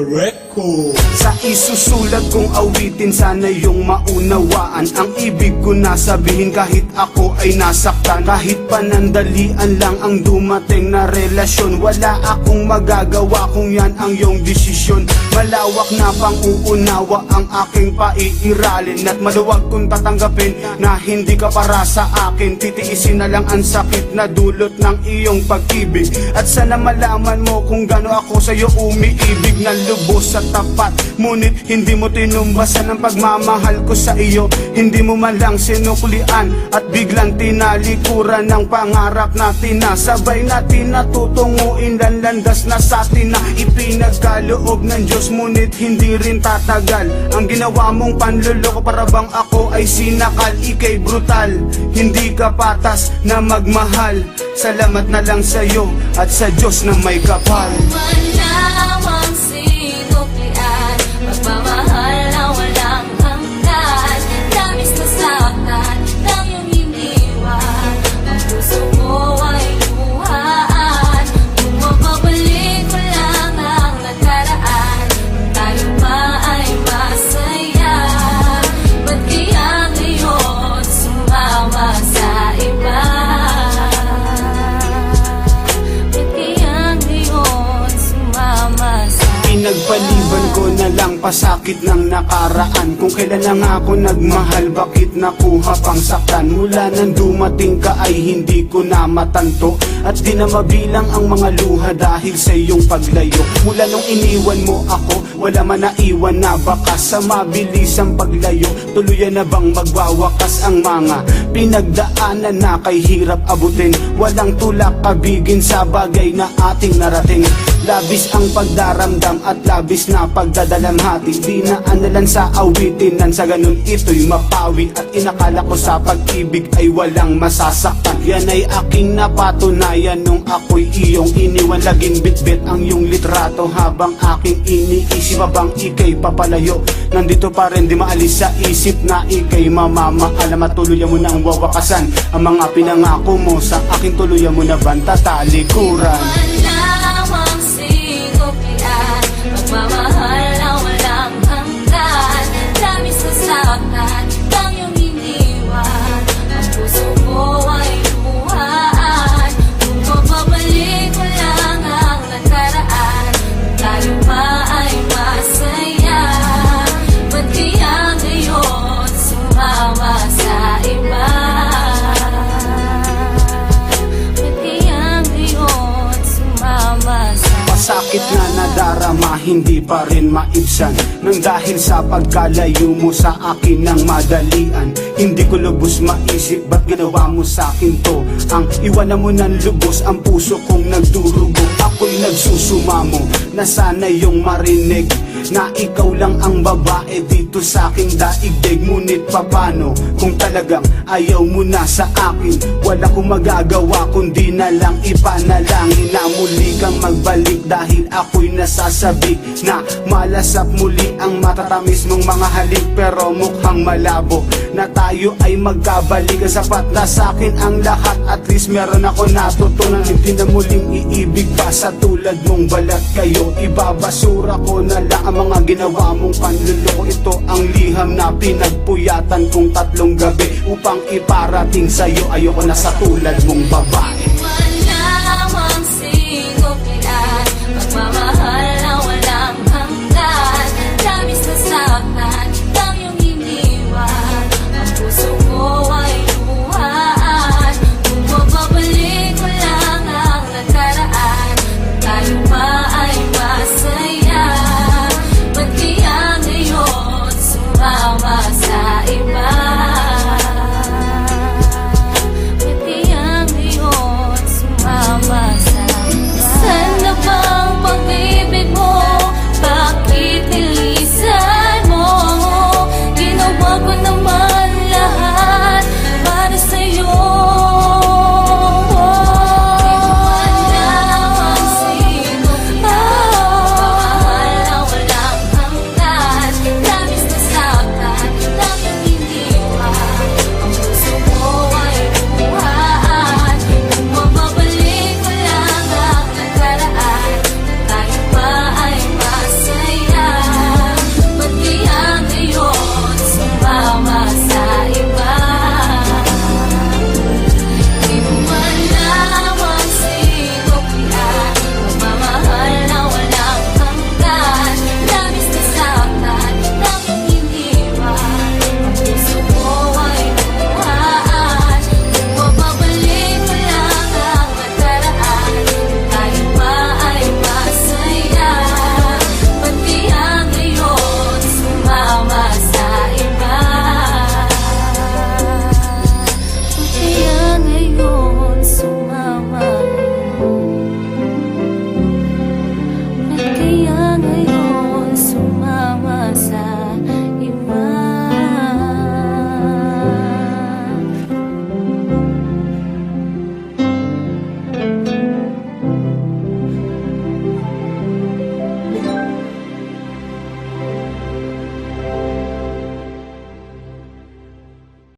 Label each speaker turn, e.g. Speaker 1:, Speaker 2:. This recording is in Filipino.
Speaker 1: record.
Speaker 2: Sa isusulat kong awitin, sana yung maunawaan ang ibig ko na sabihin kahit ako ay nasaktan. Kahit panandalian lang ang dumating na relasyon, wala akong magagawa kung yan ang iyong desisyon. Malawak na pang-uunawa ang aking paiiralin, at maluwag kong tatanggapin na hindi ka para sa akin. Titiisin na lang ang sakit na dulot ng iyong pag-ibig, at sana malaman mo kung gaano ako sa'yo umiibig na lubos at tapat. Ngunit hindi mo tinumbasan ang pagmamahal ko sa iyo. Hindi mo man lang sinuklian at biglang tinalikuran ng pangarap natin na sabay natin natutunguin. Lanlandas na sa atin na ipinagkaloob ng Diyos, ngunit hindi rin tatagal. Ang ginawa mong panluloko para bang ako ay sinakal. Ika'y brutal, hindi ka patas na magmahal. Salamat na lang sa'yo at sa Diyos na may kapal.
Speaker 3: Manawang sinuklian, magmamahal na walang hanggan. Damis na saktan ng iyong iniwan, ang puso ko ay luhaan. Kung mapabalik mo lang ang nakaraan, tayo pa ay masaya. Ba't kaya ngayon sumama sa iba?
Speaker 2: Pinagpaliban ko na lang pasakit ng nakaraan. Kung kailan lang ako nagmahal, bakit nakuha pang saktan? Mula nang dumating ka ay hindi ko na matanto, at di na mabilang ang mga luha dahil sa iyong paglayo. Mula nung iniwan mo ako, wala man naiwan na bakas. Sa mabilisang paglayo, tuluyan na bang magwawakas ang mga pinagdaanan na kay hirap abutin? Walang tulak kabigin sa bagay na ating narating. Labis ang pagdaramdam at labis na pagdadalamhati. Di na analan sa awitin nan sa ganun ito'y mapawi. At inakala ko sa pag-ibig ay walang masasaktan. Yan ay aking napatunayan nung ako'y iyong iniwan. Laging bitbit ang iyong litrato habang aking iniisip habang ika'y papalayo. Nandito pa rin di maalis sa isip na ika'y mamamaalam, at tuluyan mo nang wawakasan ang mga pinangako mo sa akin. Tuluyan mo na bang tatalikuran?
Speaker 3: Manawang sinuklian, magmamahal na walang hanggan. Damis na saktan ng iyong iniwan, ang puso ko ay luhaan. Kung mapabalik mo lang ang nakaraan, tayo pa ay masaya. Ba't kaya ngayon sumama sa iba? Ba't kaya ngayon sumama sa
Speaker 2: Pasakit na nadarama, hindi pa rin maibsan, nang dahil sa pagkalayo mo sa akin ng madalian. Hindi ko lubos maisip, ba't ginawa mo sa akin to? Ang iwanan mo ng lubos, ang puso kong nagdurugo. Ako'y nagsusumamo na sana yung marinig na ikaw lang ang babae dito sa aking daigdig. Ngunit papano kung talagang ayaw mo na sa akin? Wala kong magagawa kundi na lang ipanalangin na muli kang magbalik, dahil ako'y nasasabik na malasap muli ang matatamis mong mga halik. Pero mukhang malabo na tayo ay magkabalik. Sapat na sa akin ang lahat, at least meron ako natutunan. Hindi na muling iibig pa sa tulad mong balat kayo. Ibabasura ko na lang ang mga ginawa mong panluloko. Ito ang liham na pinagpuyatan kong 3 gabi upang iparating sa'yo. Ayoko na sa tulad mong babae.